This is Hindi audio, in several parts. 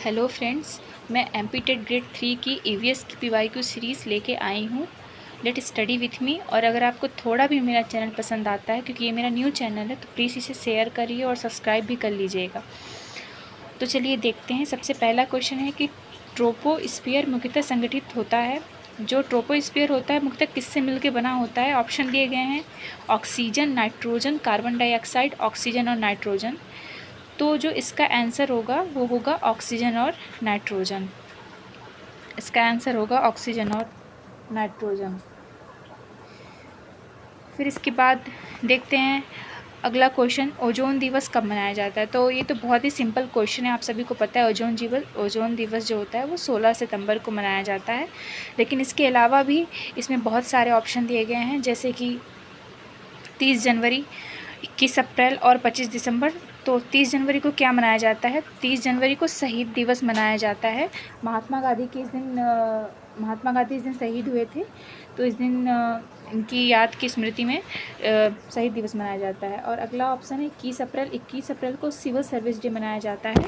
हेलो फ्रेंड्स, मैं एमपीटेड ग्रेड 3 की ईवीएस की पीवाईक्यू सीरीज़ लेके आई हूँ। Let study with me. और अगर आपको थोड़ा भी मेरा चैनल पसंद आता है, क्योंकि ये मेरा न्यू चैनल है, तो प्लीज़ इसे शेयर करिए और सब्सक्राइब भी कर लीजिएगा। तो चलिए देखते हैं। सबसे पहला क्वेश्चन है कि ट्रोपोस्फियर मुख्यतः संगठित होता है। जो ट्रोपोस्फियर होता है मुख्यतः किससे मिलकर बना होता है? ऑप्शन दिए गए हैं oxygen, nitrogen, carbon dioxide, oxygen और नाइट्रोजन। तो जो इसका आंसर होगा वो होगा ऑक्सीजन और नाइट्रोजन। इसका आंसर होगा ऑक्सीजन और नाइट्रोजन। फिर इसके बाद देखते हैं अगला क्वेश्चन, ओजोन दिवस कब मनाया जाता है? तो ये तो बहुत ही सिंपल क्वेश्चन है, आप सभी को पता है। ओजोन दिवस जो होता है वो 16 सितंबर को मनाया जाता है। लेकिन इसके अलावा भी इसमें बहुत सारे ऑप्शन दिए गए हैं, जैसे कि 30 जनवरी, 21 अप्रैल और 25 दिसंबर। तो 30 जनवरी को क्या मनाया जाता है? 30 जनवरी को शहीद दिवस मनाया जाता है। महात्मा गांधी इस दिन शहीद हुए थे, तो इस दिन इनकी याद की स्मृति में शहीद दिवस मनाया जाता है। और अगला ऑप्शन है 21 अप्रैल को सिविल सर्विस डे मनाया जाता है।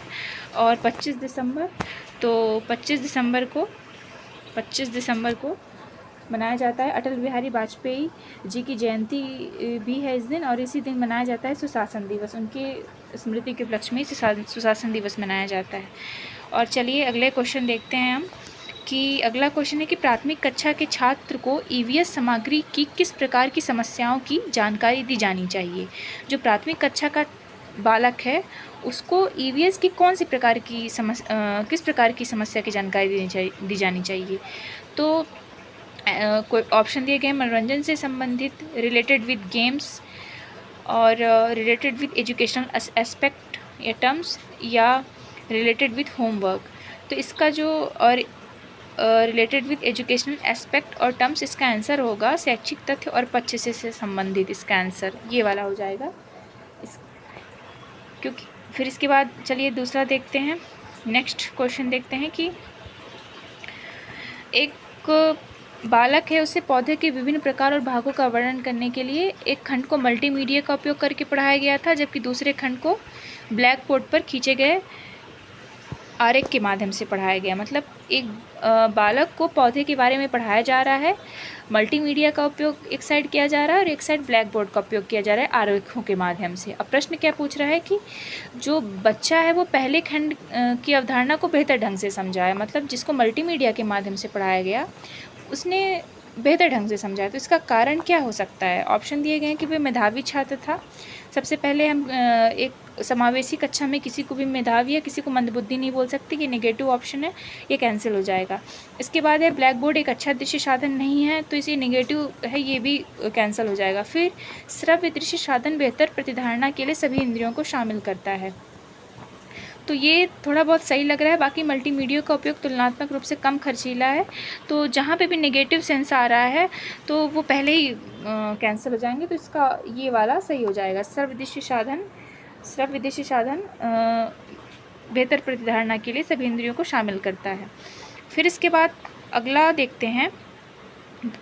और 25 दिसंबर, तो 25 दिसंबर को मनाया जाता है। अटल बिहारी वाजपेयी जी की जयंती भी है इस दिन, और इसी दिन मनाया जाता है सुशासन दिवस। उनकी स्मृति के उपलक्ष्य में सुशासन दिवस मनाया जाता है। और चलिए अगले क्वेश्चन देखते हैं हम कि अगला क्वेश्चन है कि प्राथमिक कक्षा के छात्र को ईवीएस सामग्री की किस प्रकार की समस्याओं की जानकारी दी जानी चाहिए? जो प्राथमिक कक्षा का बालक है उसको ईवीएस की कौन सी प्रकार की किस प्रकार की समस्या की जानकारी दी जानी चाहिए? तो कोई ऑप्शन दिए गए मनोरंजन से संबंधित, रिलेटेड विद गेम्स, और रिलेटेड विद एजुकेशनल एस्पेक्ट या टर्म्स, या रिलेटेड विद होमवर्क। तो इसका जो और रिलेटेड विद एजुकेशनल एस्पेक्ट और टर्म्स, इसका आंसर होगा शैक्षिक तथ्य और पक्ष से संबंधित। इसका आंसर ये वाला हो जाएगा। क्योंकि फिर इसके बाद चलिए दूसरा देखते हैं। नेक्स्ट क्वेश्चन देखते हैं कि एक बालक है, उसे पौधे के विभिन्न प्रकार और भागों का वर्णन करने के लिए एक खंड को मल्टीमीडिया का उपयोग करके पढ़ाया गया था, जबकि दूसरे खंड को ब्लैक बोर्ड पर खींचे गए आरेख के माध्यम से पढ़ाया गया। मतलब एक बालक को पौधे के बारे में पढ़ाया जा रहा है, मल्टीमीडिया का उपयोग एक साइड किया जा रहा है और एक साइड ब्लैक बोर्ड का उपयोग किया जा रहा है आरेखों के माध्यम से। अब प्रश्न क्या पूछ रहा है कि जो बच्चा है वो पहले खंड की अवधारणा को बेहतर ढंग से समझा है, मतलब जिसको मल्टीमीडिया के माध्यम से पढ़ाया गया उसने बेहतर ढंग से समझा। तो इसका कारण क्या हो सकता है? ऑप्शन दिए गए हैं कि वह मेधावी छात्र था। सबसे पहले हम एक समावेशी कक्षा में किसी को भी मेधावी या किसी को मंदबुद्धि नहीं बोल सकते, ये नेगेटिव ऑप्शन है, ये कैंसिल हो जाएगा। इसके बाद है ब्लैक बोर्ड एक अच्छा दृश्य साधन नहीं है, तो इसे नेगेटिव है, ये भी कैंसिल हो जाएगा। फिर श्रव्य दृश्य साधन बेहतर प्रतिधारणा के लिए सभी इंद्रियों को शामिल करता है, तो ये थोड़ा बहुत सही लग रहा है। बाकी मल्टीमीडिया का उपयोग तुलनात्मक रूप से कम खर्चीला है, तो जहाँ पे भी नेगेटिव सेंस आ रहा है तो वो पहले ही कैंसिल हो जाएंगे, तो इसका ये वाला सही हो जाएगा। श्रव्य साधन बेहतर प्रतिधारणा के लिए सभी इंद्रियों को शामिल करता है। फिर इसके बाद अगला देखते हैं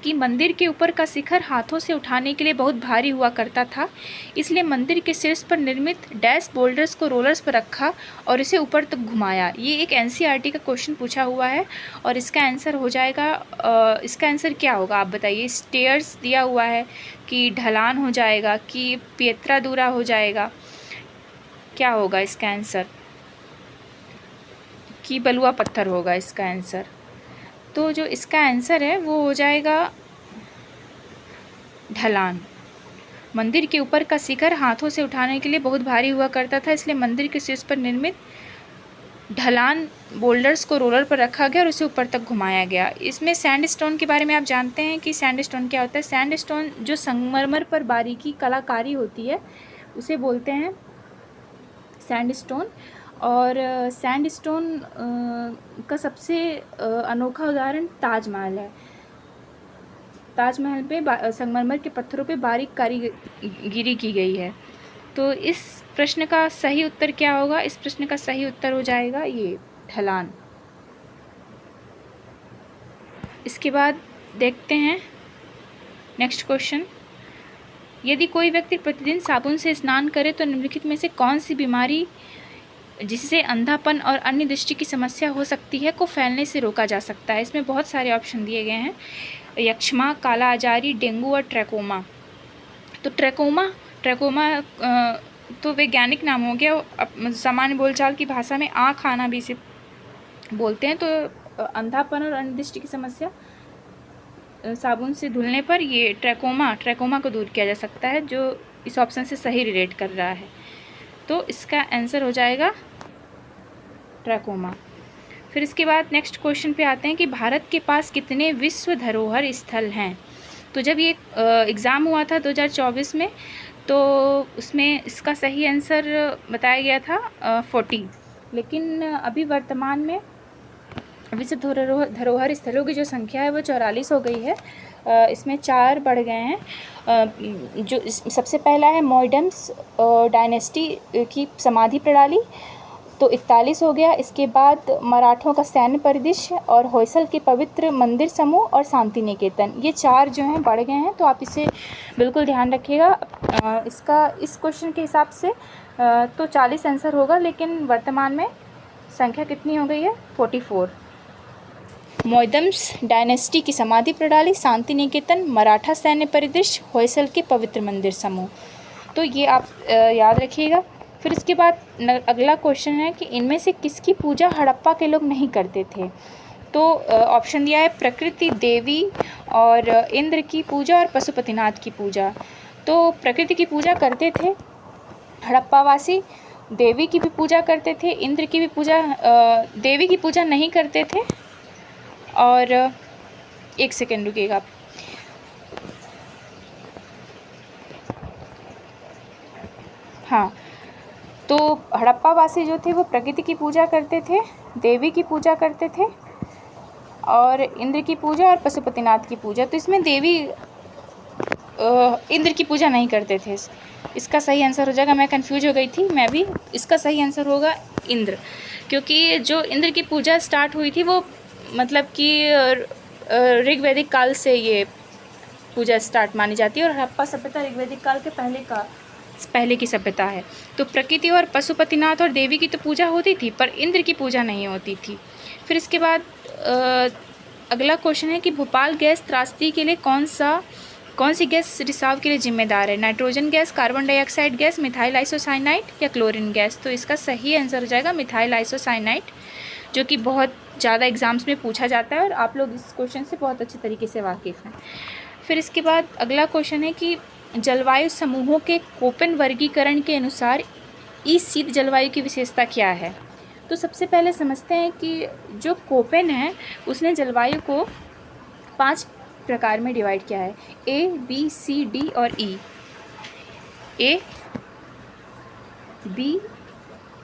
कि मंदिर के ऊपर का शिखर हाथों से उठाने के लिए बहुत भारी हुआ करता था, इसलिए मंदिर के शीर्ष पर निर्मित डैश बोल्डर्स को रोलर्स पर रखा और इसे ऊपर तक घुमाया। ये एक एनसीईआरटी का क्वेश्चन पूछा हुआ है और इसका आंसर हो जाएगा, इसका आंसर क्या होगा आप बताइए। स्टेयर्स दिया हुआ है कि ढलान हो जाएगा कि पियत्रादूरा हो जाएगा, क्या होगा इसका आंसर? कि बलुआ पत्थर होगा इसका आंसर। तो जो इसका आंसर है वो हो जाएगा ढलान। मंदिर के ऊपर का शिखर हाथों से उठाने के लिए बहुत भारी हुआ करता था, इसलिए मंदिर के शीर्ष पर निर्मित ढलान बोल्डर्स को रोलर पर रखा गया और उसे ऊपर तक घुमाया गया। इसमें सैंडस्टोन के बारे में आप जानते हैं कि सैंडस्टोन क्या होता है। सैंडस्टोन जो संगमरमर पर बारीकी कलाकारी होती है उसे बोलते हैं सैंडस्टोन। और सैंडस्टोन का सबसे अनोखा उदाहरण ताजमहल है। ताजमहल पे संगमरमर के पत्थरों पे बारीक कारीगरी की गई है। तो इस प्रश्न का सही उत्तर क्या होगा? इस प्रश्न का सही उत्तर हो जाएगा ये ढलान। इसके बाद देखते हैं नेक्स्ट क्वेश्चन, यदि कोई व्यक्ति प्रतिदिन साबुन से स्नान करे तो निम्नलिखित में से कौन सी बीमारी जिससे अंधापन और अन्य दृष्टि की समस्या हो सकती है को फैलने से रोका जा सकता है। इसमें बहुत सारे ऑप्शन दिए गए हैं, यक्ष्मा, काला आजारी, डेंगू और ट्रैकोमा। तो ट्रैकोमा तो वैज्ञानिक नाम हो गया, सामान्य बोलचाल की भाषा में आँख आना भी इसे बोलते हैं। तो अंधापन और अन्य दृष्टि की समस्या साबुन से धुलने पर ये ट्रैकोमा को दूर किया जा सकता है, जो इस ऑप्शन से सही रिलेट कर रहा है। तो इसका आंसर हो जाएगा ट्रैकोमा। फिर इसके बाद नेक्स्ट क्वेश्चन पे आते हैं कि भारत के पास कितने विश्व धरोहर स्थल हैं। तो जब ये एग्ज़ाम हुआ था 2024 में, तो उसमें इसका सही आंसर बताया गया था 40, लेकिन अभी वर्तमान में विश्व धरोहर स्थलों की जो संख्या है वो 44 हो गई है। इसमें 4 बढ़ गए हैं। जो सबसे पहला है मोइडम्स डायनेस्टी की समाधि प्रणाली, तो 41 हो गया। इसके बाद मराठों का सैन्य परिदृश्य और होयसल के पवित्र मंदिर समूह और शांति निकेतन, ये 4 जो हैं बढ़ गए हैं। तो आप इसे बिल्कुल ध्यान रखिएगा। इसका इस क्वेश्चन के हिसाब से तो 40 आंसर होगा, लेकिन वर्तमान में संख्या कितनी हो गई है? 44। मोइदम्स डायनेस्टी की समाधि प्रणाली, शांति निकेतन, मराठा सैन्य परिदृश्य, होयसल के पवित्र मंदिर समूह, तो ये आप याद रखिएगा। फिर इसके बाद अगला क्वेश्चन है कि इनमें से किसकी पूजा हड़प्पा के लोग नहीं करते थे। तो ऑप्शन दिया है प्रकृति देवी और इंद्र की पूजा और पशुपतिनाथ की पूजा। तो प्रकृति की पूजा करते थे हड़प्पावासी, देवी की भी पूजा करते थे, इंद्र की भी पूजा, देवी की पूजा नहीं करते थे। और एक सेकेंड रुकिएगा आप। हाँ, तो हड़प्पावासी जो थे वो प्रकृति की पूजा करते थे, देवी की पूजा करते थे और इंद्र की पूजा और पशुपतिनाथ की पूजा। तो इसमें देवी इंद्र की पूजा नहीं करते थे। इसका सही आंसर हो जाएगा, मैं कंफ्यूज हो गई थी मैं भी, इसका सही आंसर होगा इंद्र, क्योंकि जो इंद्र की पूजा स्टार्ट हुई थी वो मतलब कि ऋग्वैदिक काल से ये पूजा स्टार्ट मानी जाती है, और हड़प्पा सभ्यता ऋग्वैदिक काल के पहले की सभ्यता है। तो प्रकृति और पशुपतिनाथ और देवी की तो पूजा होती थी, पर इंद्र की पूजा नहीं होती थी। फिर इसके बाद अगला क्वेश्चन है कि भोपाल गैस त्रासदी के लिए कौन सी गैस रिसाव के लिए जिम्मेदार है। Nitrogen gas, carbon dioxide gas, methyl isocyanide या क्लोरीन गैस। तो इसका सही आंसर हो जाएगा मिथाइल आइसोसाइनाइड, जो कि बहुत ज़्यादा एग्जाम्स में पूछा जाता है और आप लोग इस क्वेश्चन से बहुत अच्छे तरीके से वाकिफ़ हैं। फिर इसके बाद अगला क्वेश्चन है कि जलवायु समूहों के कोपेन वर्गीकरण के अनुसार इस शीत जलवायु की विशेषता क्या है। तो सबसे पहले समझते हैं कि जो कोपेन है उसने जलवायु को 5 प्रकार में डिवाइड किया है, A, B, C, D और E। A, B,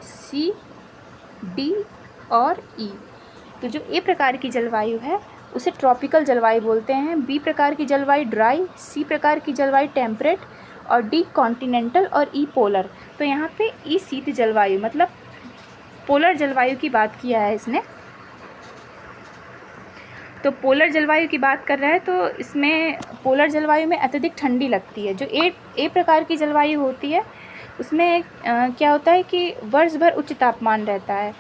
C, D और E। तो जो A प्रकार की जलवायु है उसे ट्रॉपिकल जलवायु बोलते हैं, B प्रकार की जलवायु ड्राई, C प्रकार की जलवायु टेम्परेट और D कॉन्टिनेंटल और E पोलर। तो यहाँ पे E शीत जलवायु मतलब पोलर जलवायु की बात किया है इसने। तो पोलर जलवायु की बात कर रहा है, तो इसमें पोलर जलवायु में अत्यधिक ठंडी लगती है। जो ए प्रकार की जलवायु होती है उसमें क्या होता है कि वर्ष भर उच्च तापमान रहता है,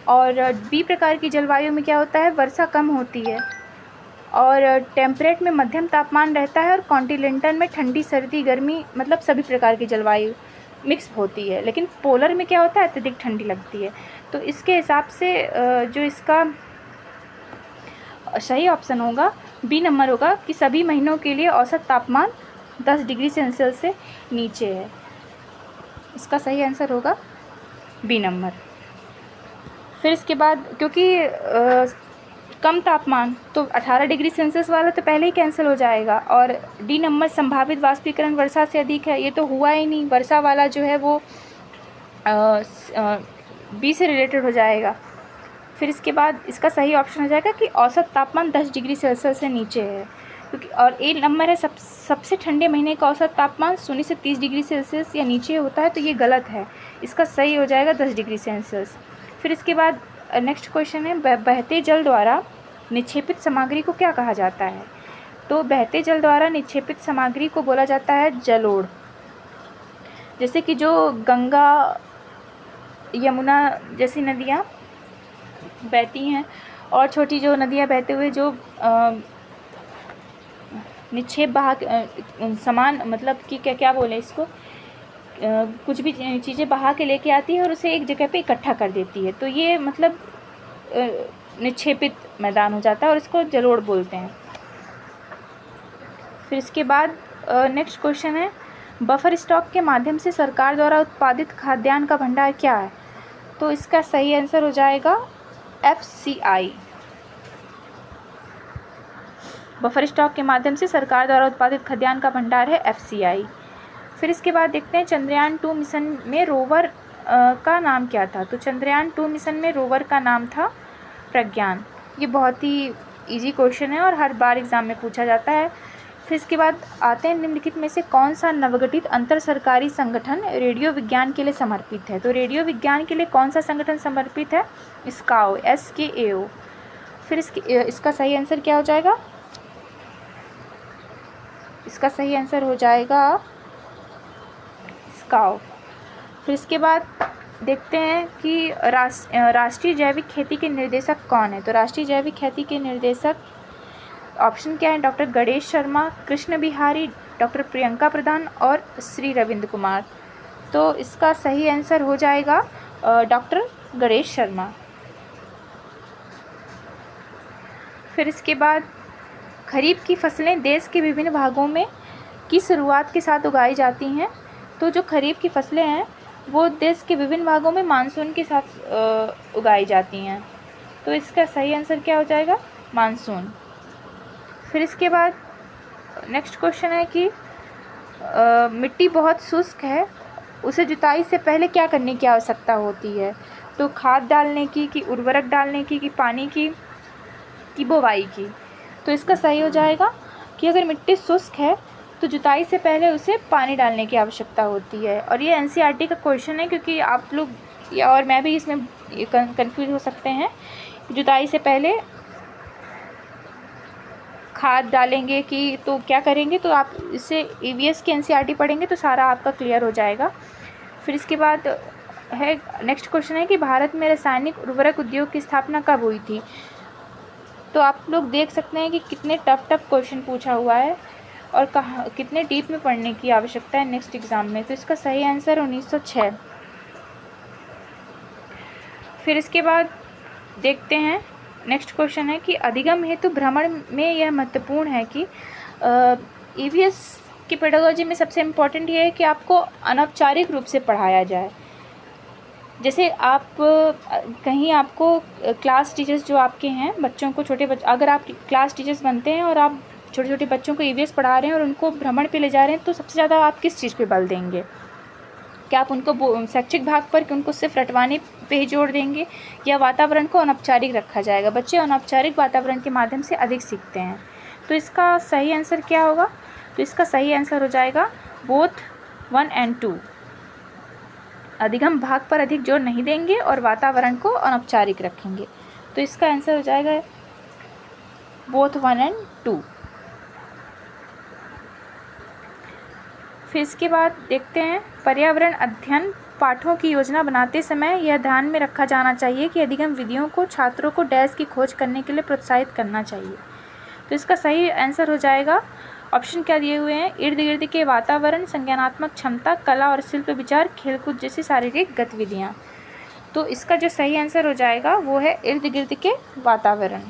और बी प्रकार की जलवायु में क्या होता है, वर्षा कम होती है, और टेम्परेट में मध्यम तापमान रहता है, और कॉन्टिनेंटल में ठंडी सर्दी गर्मी मतलब सभी प्रकार की जलवायु मिक्स होती है। लेकिन पोलर में क्या होता है, अत्यधिक ठंडी लगती है। तो इसके हिसाब से जो इसका सही ऑप्शन होगा बी नंबर होगा कि सभी महीनों के लिए औसत तापमान 10 डिग्री सेल्सियस से नीचे है। इसका सही आंसर होगा बी नंबर। फिर इसके बाद क्योंकि कम तापमान तो 18 डिग्री सेल्सियस वाला तो पहले ही कैंसिल हो जाएगा, और डी नंबर संभावित वाष्पीकरण वर्षा से अधिक है, ये तो हुआ ही नहीं, वर्षा वाला जो है वो बी से रिलेटेड हो जाएगा। फिर इसके बाद इसका सही ऑप्शन हो जाएगा कि औसत तापमान 10 डिग्री सेल्सियस से नीचे है, क्योंकि और ए नंबर है सबसे ठंडे महीने का औसत तापमान 0 से 30 डिग्री सेल्सियस या नीचे होता है, तो ये गलत है। इसका सही हो जाएगा 10 डिग्री सेल्सियस। फिर इसके बाद नेक्स्ट क्वेश्चन है बहते जल द्वारा निक्षेपित सामग्री को क्या कहा जाता है। तो बहते जल द्वारा निक्षेपित सामग्री को बोला जाता है जलोढ़। जैसे कि जो गंगा यमुना जैसी नदियाँ बहती हैं, और छोटी जो नदियाँ बहते हुए जो निक्षेप बहा समान, मतलब कि क्या क्या बोले इसको, कुछ भी चीज़ें बहा के लेके आती है और उसे एक जगह पे इकट्ठा कर देती है, तो ये मतलब निक्षेपित मैदान हो जाता है और इसको जलोढ़ बोलते हैं। फिर इसके बाद नेक्स्ट क्वेश्चन है, बफर स्टॉक के माध्यम से सरकार द्वारा उत्पादित खाद्यान्न का भंडार क्या है? तो इसका सही आंसर हो जाएगा FCI। बफर स्टॉक के माध्यम से सरकार द्वारा उत्पादित खाद्यान्न का भंडार है FCI। फिर इसके बाद देखते हैं चंद्रयान 2 मिशन में रोवर का नाम क्या था? तो चंद्रयान 2 मिशन में रोवर का नाम था प्रज्ञान। ये बहुत ही इजी क्वेश्चन है और हर बार एग्ज़ाम में पूछा जाता है। फिर इसके बाद आते हैं, निम्नलिखित में से कौन सा नवगठित अंतर सरकारी संगठन रेडियो विज्ञान के लिए समर्पित है? तो रेडियो विज्ञान के लिए कौन सा संगठन समर्पित है? SKAO, SKAO। फिर इसका सही आंसर क्या हो जाएगा? इसका सही आंसर हो जाएगा SKAO। फिर इसके बाद देखते हैं कि राष्ट्रीय जैविक खेती के निर्देशक कौन है? तो राष्ट्रीय जैविक खेती के निर्देशक ऑप्शन क्या है? डॉक्टर गणेश शर्मा, कृष्ण बिहारी, डॉक्टर प्रियंका प्रधान और श्री रविंद्र कुमार। तो इसका सही आंसर हो जाएगा डॉक्टर गणेश शर्मा। फिर इसके बाद खरीफ की फसलें देश के विभिन्न भागों में की शुरुआत के साथ उगाई जाती हैं। तो जो खरीफ की फसलें हैं वो देश के विभिन्न भागों में मानसून के साथ उगाई जाती हैं। तो इसका सही आंसर क्या हो जाएगा? मानसून। फिर इसके बाद नेक्स्ट क्वेश्चन है कि मिट्टी बहुत शुष्क है, उसे जुताई से पहले क्या करने की आवश्यकता होती है? तो खाद डालने की, कि उर्वरक डालने की, कि पानी की, कि बुवाई की? तो इसका सही हो जाएगा कि अगर मिट्टी शुष्क है तो जुताई से पहले उसे पानी डालने की आवश्यकता होती है। और ये NCERT का क्वेश्चन है, क्योंकि आप लोग या और मैं भी इसमें कंफ्यूज हो सकते हैं। जुताई से पहले खाद डालेंगे कि तो क्या करेंगे, तो आप इससे EVS की NCERT पढ़ेंगे तो सारा आपका क्लियर हो जाएगा। फिर इसके बाद है नेक्स्ट क्वेश्चन है कि भारत में रासायनिक उर्वरक उद्योग की स्थापना कब हुई थी? तो आप लोग देख सकते हैं कि कितने टफ क्वेश्चन पूछा हुआ है और कहाँ कितने डीप में पढ़ने की आवश्यकता है नेक्स्ट एग्ज़ाम में। तो इसका सही आंसर 1906। फिर इसके बाद देखते हैं नेक्स्ट क्वेश्चन है कि अधिगम हेतु भ्रमण में यह महत्वपूर्ण है कि EVS की पेडागोजी में सबसे इम्पोर्टेंट ये है कि आपको अनौपचारिक रूप से पढ़ाया जाए। जैसे आप कहीं आपको क्लास टीचर्स जो आपके हैं बच्चों को, अगर आप क्लास टीचर्स बनते हैं और आप छोटे छोटे बच्चों को EVS पढ़ा रहे हैं और उनको भ्रमण पे ले जा रहे हैं, तो सबसे ज़्यादा आप किस चीज़ पे बल देंगे? क्या आप उनको शैक्षिक भाग पर कि उनको सिर्फ रटवाने पे ही जोड़ देंगे, या वातावरण को अनौपचारिक रखा जाएगा? बच्चे अनौपचारिक वातावरण के माध्यम से अधिक सीखते हैं। तो इसका सही आंसर क्या होगा? तो इसका सही आंसर हो जाएगा बोथ 1 and 2। अधिगम भाग पर अधिक जोर नहीं देंगे और वातावरण को अनौपचारिक रखेंगे। तो इसका आंसर हो जाएगा बोथ 1 and 2। फिर इसके बाद देखते हैं पर्यावरण अध्ययन पाठों की योजना बनाते समय यह ध्यान में रखा जाना चाहिए कि अधिगम विधियों को छात्रों को डैश की खोज करने के लिए प्रोत्साहित करना चाहिए। तो इसका सही आंसर हो जाएगा, ऑप्शन क्या दिए हुए हैं, इर्द गिर्द के वातावरण, संज्ञानात्मक क्षमता, कला और शिल्प विचार, खेलकूद जैसी शारीरिक गतिविधियाँ। तो इसका जो सही आंसर हो जाएगा वो है इर्द गिर्द के वातावरण।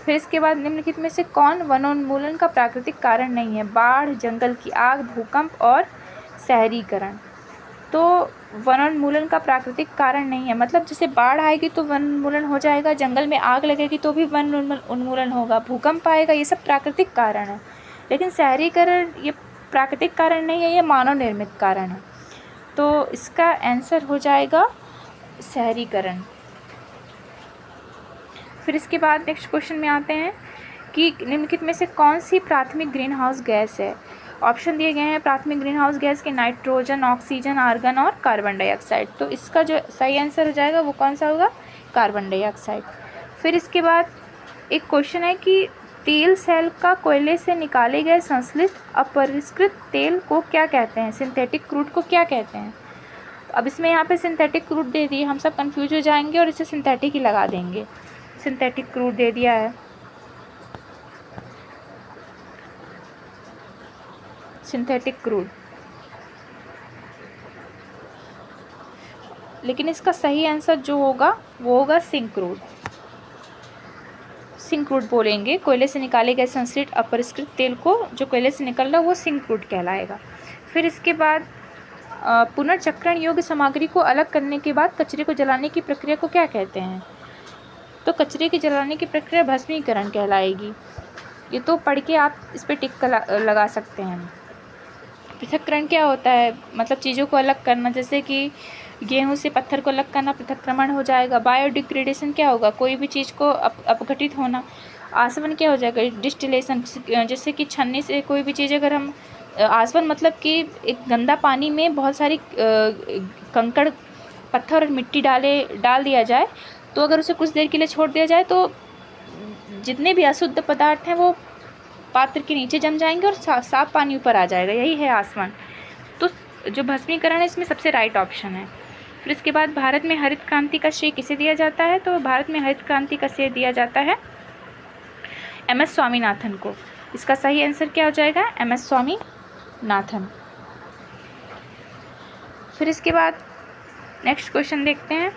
फिर इसके बाद निम्नलिखित में से कौन वनोन्मूलन का प्राकृतिक कारण नहीं है? बाढ़, जंगल की आग, भूकंप और शहरीकरण। तो वनोन्मूलन का प्राकृतिक कारण नहीं है, मतलब जैसे बाढ़ आएगी तो वनोन्मूलन हो जाएगा, जंगल में आग लगेगी तो भी वन उन्मूलन होगा, भूकंप आएगा, ये सब प्राकृतिक कारण है। लेकिन शहरीकरण ये प्राकृतिक कारण नहीं है, ये मानव निर्मित कारण है। तो इसका आंसर हो जाएगा शहरीकरण। फिर इसके बाद नेक्स्ट क्वेश्चन में आते हैं कि निम्नलिखित में से कौन सी प्राथमिक ग्रीन हाउस गैस है? ऑप्शन दिए गए हैं प्राथमिक ग्रीन हाउस गैस के, नाइट्रोजन, ऑक्सीजन, आर्गन और कार्बन डाइऑक्साइड। तो इसका जो सही आंसर हो जाएगा वो कौन सा होगा? Carbon dioxide. फिर इसके बाद एक क्वेश्चन है कि तेल सेल का कोयले से निकाले गए संश्लिष्ट अपरिष्कृत तेल को क्या कहते हैं? सिंथेटिक क्रूड को क्या कहते हैं? तो अब इसमें यहाँ पे सिंथेटिक क्रूड दे दिए, हम सब कंफ्यूज हो जाएंगे और इसे सिंथेटिक ही लगा देंगे। सिंथेटिक क्रूड दे दिया है, सिंथेटिक क्रूड, लेकिन इसका सही आंसर जो होगा वो होगा सिंक क्रूड। सिंक क्रूड बोलेंगे, कोयले से निकाले गए संश्लिष्ट अपरिष्कृत तेल को जो कोयले से निकल रहा है वो सिंक क्रूड कहलाएगा। फिर इसके बाद पुनर्चक्रण योग्य सामग्री को अलग करने के बाद कचरे को जलाने की प्रक्रिया को क्या कहते हैं? तो कचरे के जलाने की प्रक्रिया भस्मीकरण कहलाएगी। ये तो पढ़ के आप इस पर टिक लगा सकते हैं। पृथक्करण क्या होता है? मतलब चीज़ों को अलग करना, जैसे कि गेहूं से पत्थर को अलग करना पृथक्करण हो जाएगा। बायोडिग्रेडेशन क्या होगा? कोई भी चीज़ को अपघटित होना। आसवन क्या हो जाएगा? डिस्टिलेशन, जैसे कि छन्नी से कोई भी चीज़ अगर हम आसवन मतलब कि एक गंदा पानी में बहुत सारी कंकड़, पत्थर और मिट्टी डाल दिया जाए, तो अगर उसे कुछ देर के लिए छोड़ दिया जाए तो जितने भी अशुद्ध पदार्थ हैं वो पात्र के नीचे जम जाएंगे और साफ पानी ऊपर आ जाएगा। यही है आसवन। तो जो भस्मीकरण है इसमें सबसे राइट ऑप्शन है। फिर इसके बाद भारत में हरित क्रांति का श्रेय किसे दिया जाता है? तो भारत में हरित क्रांति का श्रेय दिया जाता है MS स्वामीनाथन को। इसका सही आंसर क्या हो जाएगा? MS स्वामीनाथन। फिर इसके बाद नेक्स्ट क्वेश्चन देखते हैं,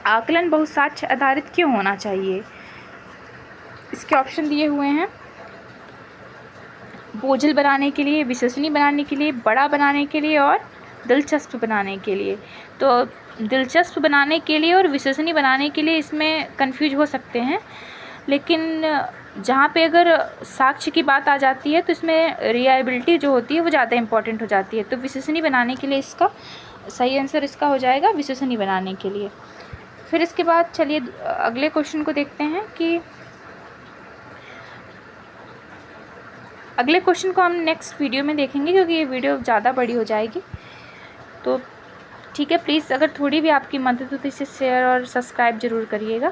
आकलन बहुसाक्ष्य आधारित क्यों होना चाहिए? इसके ऑप्शन दिए हुए हैं, बोझिल बनाने के लिए, विश्वसनीय बनाने के लिए, बड़ा बनाने के लिए और दिलचस्प बनाने के लिए। तो दिलचस्प बनाने के लिए और विश्वसनीय बनाने के लिए इसमें कंफ्यूज हो सकते हैं, लेकिन जहाँ पे अगर साक्ष्य की बात आ जाती है तो इसमें रिलायबिलिटी जो होती है वो ज़्यादा इंपॉर्टेंट हो जाती है। तो विश्वसनीय बनाने के लिए इसका सही आंसर इसका हो जाएगा विश्वसनीय बनाने के लिए। फिर इसके बाद चलिए अगले क्वेश्चन को देखते हैं कि अगले क्वेश्चन को हम नेक्स्ट वीडियो में देखेंगे, क्योंकि ये वीडियो ज़्यादा बड़ी हो जाएगी। तो ठीक है, प्लीज़ अगर थोड़ी भी आपकी मदद हो तो इसे शेयर और सब्सक्राइब ज़रूर करिएगा।